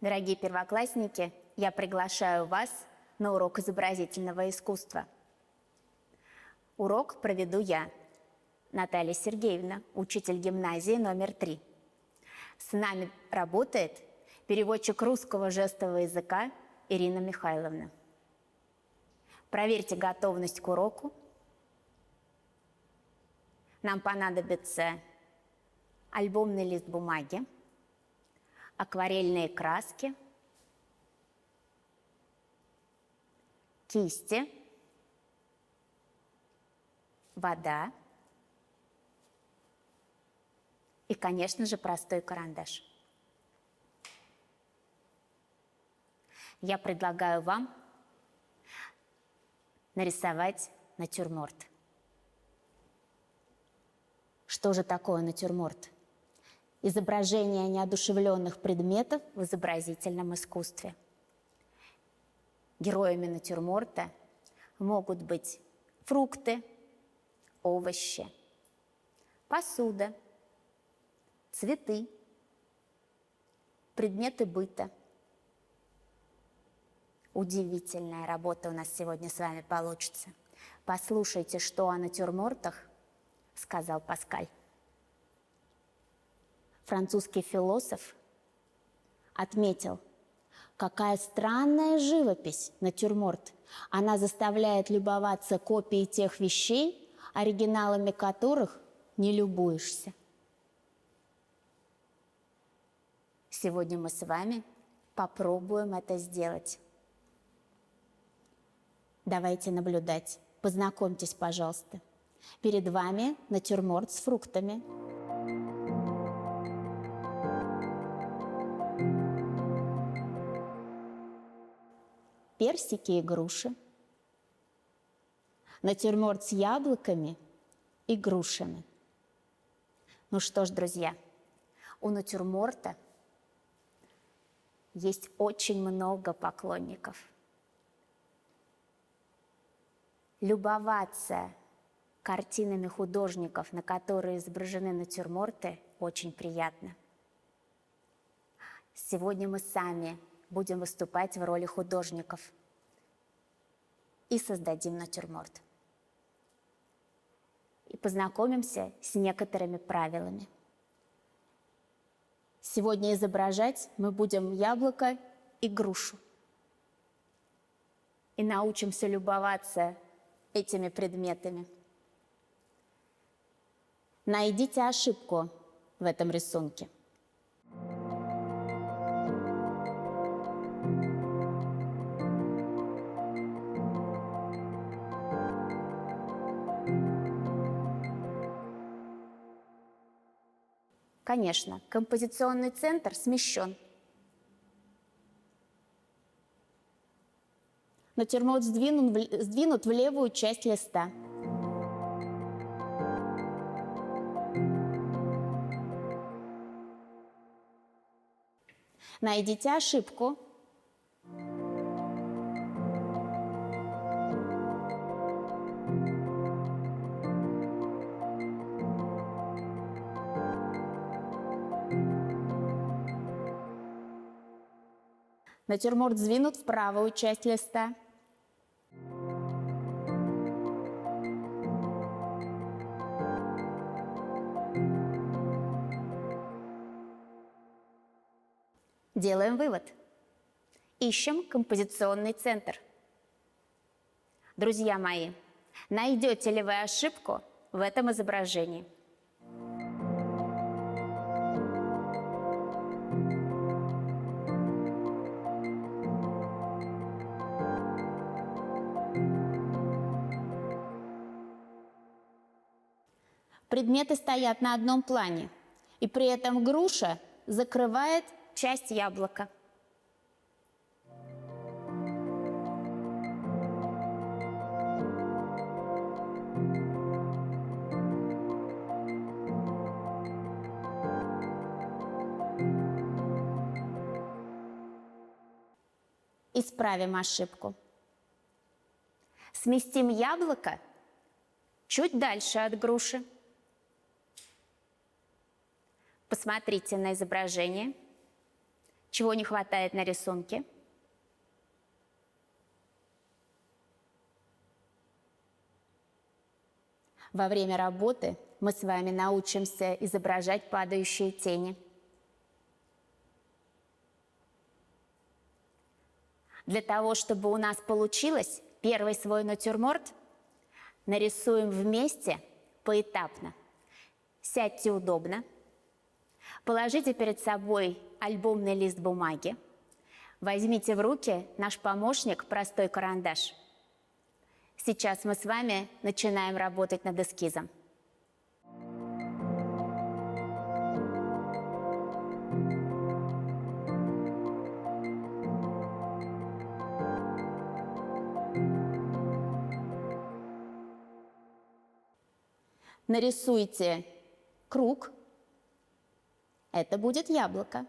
Дорогие первоклассники, я приглашаю вас на урок изобразительного искусства. Урок проведу я, Наталья Сергеевна, учитель гимназии номер 3. С нами работает переводчик русского жестового языка Ирина Михайловна. Проверьте готовность к уроку. Нам понадобится альбомный лист бумаги, акварельные краски, кисти, вода и, конечно же, простой карандаш. Я предлагаю вам нарисовать натюрморт. Что же такое натюрморт? Изображение неодушевленных предметов в изобразительном искусстве. Героями натюрморта могут быть фрукты, овощи, посуда, цветы, предметы быта. Удивительная работа у нас сегодня с вами получится. Послушайте, что о натюрмортах сказал Паскаль. Французский философ отметил, какая странная живопись натюрморт. Она заставляет любоваться копией тех вещей, оригиналами которых не любуешься. Сегодня мы с вами попробуем это сделать. Давайте наблюдать. Познакомьтесь, пожалуйста. Перед вами натюрморт с фруктами. Персики и груши. Натюрморт с яблоками и грушами. Ну что ж, друзья, у натюрморта есть очень много поклонников. Любоваться картинами художников, на которые изображены натюрморты, очень приятно. Сегодня мы сами будем выступать в роли художников и создадим натюрморт. И познакомимся с некоторыми правилами. Сегодня изображать мы будем яблоко и грушу. И научимся любоваться этими предметами. Найдите ошибку в этом рисунке. Конечно, композиционный центр смещен. Натюрморт сдвинут в левую часть листа. Найдите ошибку. Натюрморт сдвинут в правую часть листа. Делаем вывод. Ищем композиционный центр. Друзья мои, найдете ли вы ошибку в этом изображении? Предметы стоят на одном плане, и при этом груша закрывает часть яблока. Исправим ошибку. Сместим яблоко чуть дальше от груши. Посмотрите на изображение. Чего не хватает на рисунке? Во время работы мы с вами научимся изображать падающие тени. Для того, чтобы у нас получилось первый свой натюрморт, нарисуем вместе поэтапно. Сядьте удобно, положите перед собой альбомный лист бумаги, возьмите в руки наш помощник простой карандаш. Сейчас мы с вами начинаем работать над эскизом. Нарисуйте круг. Это будет яблоко.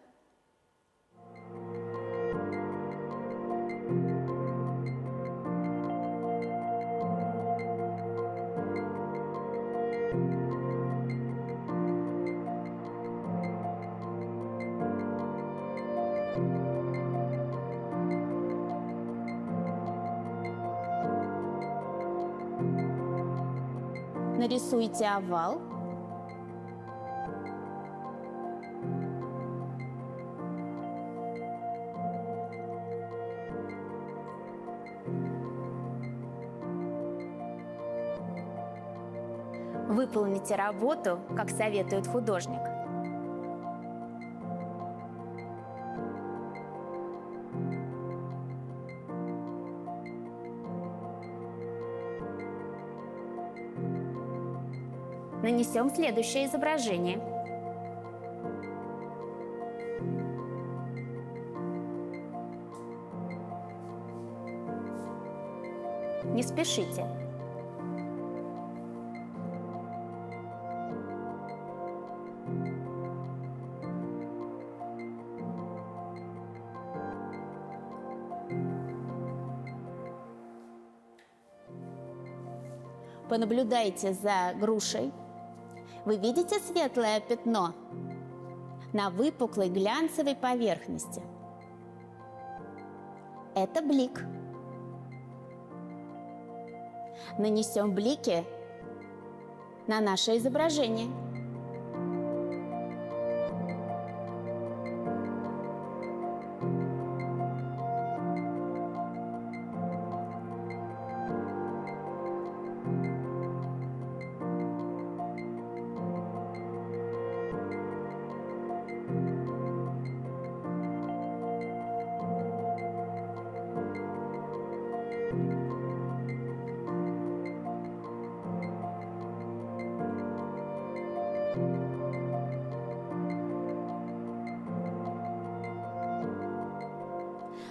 Нарисуйте овал. Выполните работу, как советует художник. Нанесем следующее изображение. Не спешите. Понаблюдайте за грушей. Вы видите светлое пятно на выпуклой глянцевой поверхности? Это блик. Нанесем блики на наше изображение.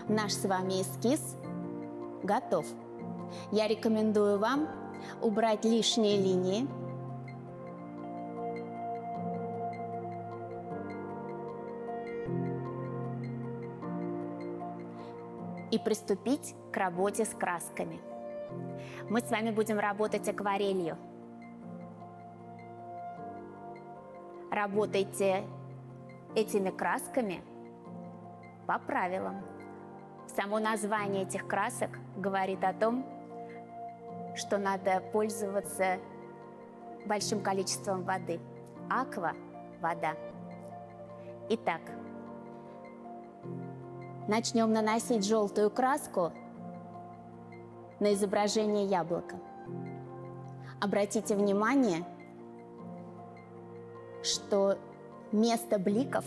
Наш с вами эскиз готов. Я рекомендую вам убрать лишние линии. И приступить к работе с красками. Мы с вами будем работать акварелью. Работайте этими красками по правилам. Само название этих красок говорит о том, что надо пользоваться большим количеством воды. Аква – вода. Итак, начнем наносить желтую краску на изображение яблока. Обратите внимание, что место бликов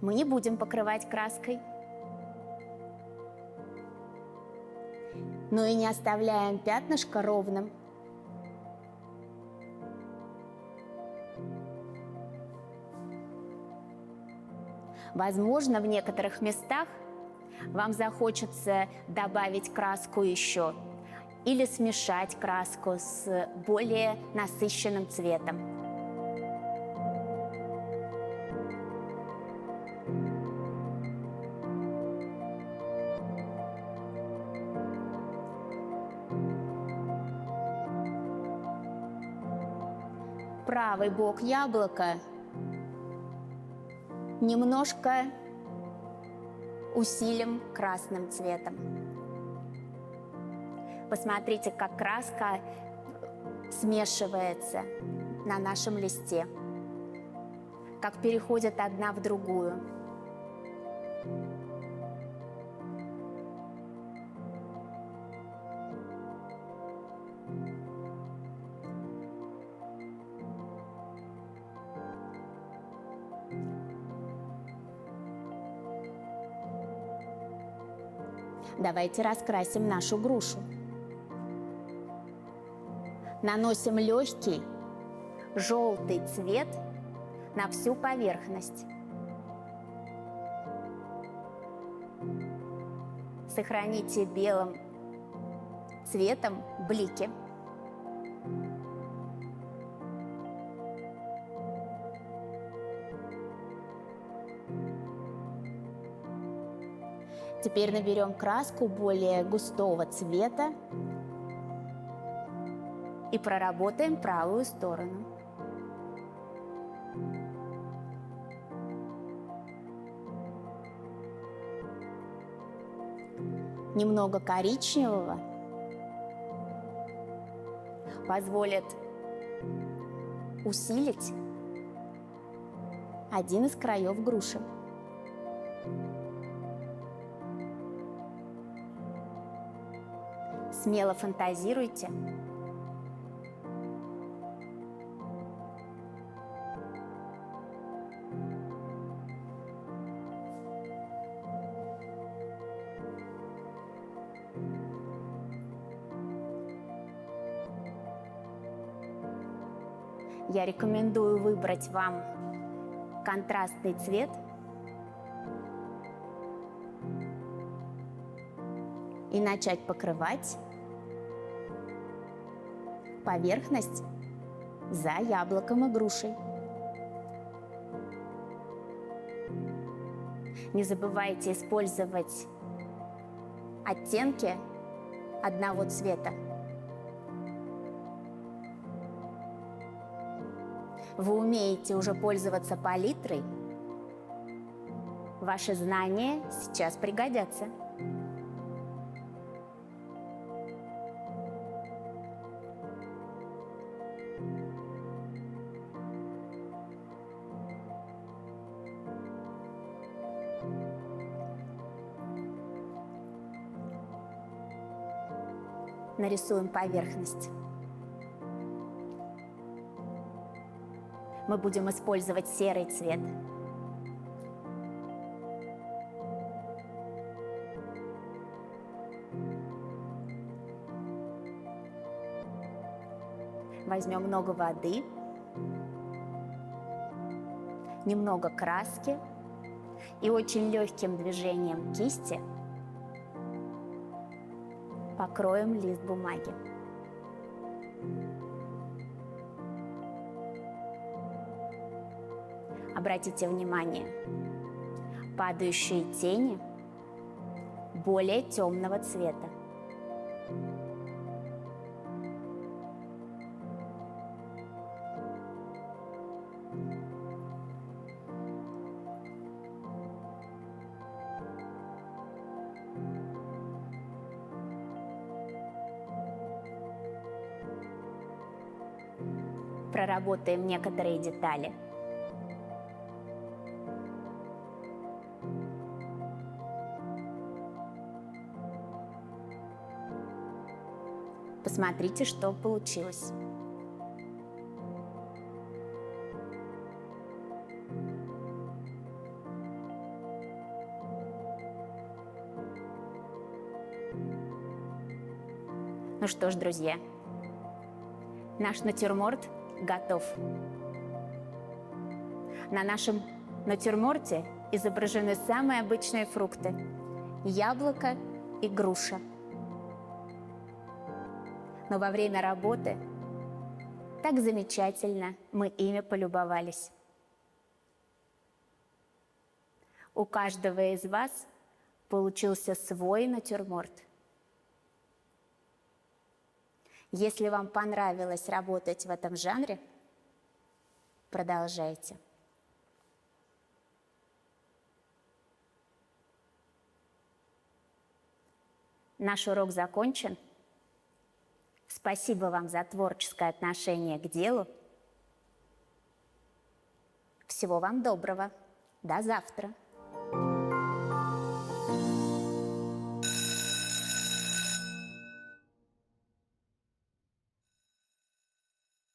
мы не будем покрывать краской, но и не оставляем пятнышко ровным. Возможно, в некоторых местах вам захочется добавить краску еще или смешать краску с более насыщенным цветом. Правый бок яблока немножко усилим красным цветом. Посмотрите, как краска смешивается на нашем листе, как переходит одна в другую. Давайте раскрасим нашу грушу. Наносим легкий желтый цвет на всю поверхность. Сохраните белым цветом блики. Теперь наберем краску более густого цвета и проработаем правую сторону. Немного коричневого позволит усилить один из краев груши. Смело фантазируйте. Я рекомендую выбрать вам контрастный цвет и начать покрывать поверхность за яблоком и грушей. Не забывайте использовать оттенки одного цвета. Вы умеете уже пользоваться палитрой, ваши знания сейчас пригодятся. Нарисуем поверхность. Мы будем использовать серый цвет. Возьмем много воды, немного краски и очень легким движением кисти покроем лист бумаги. Обратите внимание, падающие тени более темного цвета. Проработаем некоторые детали. Посмотрите, что получилось. Ну что ж, друзья, наш натюрморт готов. На нашем натюрморте изображены самые обычные фрукты – яблоко и груша. Но во время работы так замечательно мы ими полюбовались. У каждого из вас получился свой натюрморт. Если вам понравилось работать в этом жанре, продолжайте. Наш урок закончен. Спасибо вам за творческое отношение к делу. Всего вам доброго. До завтра.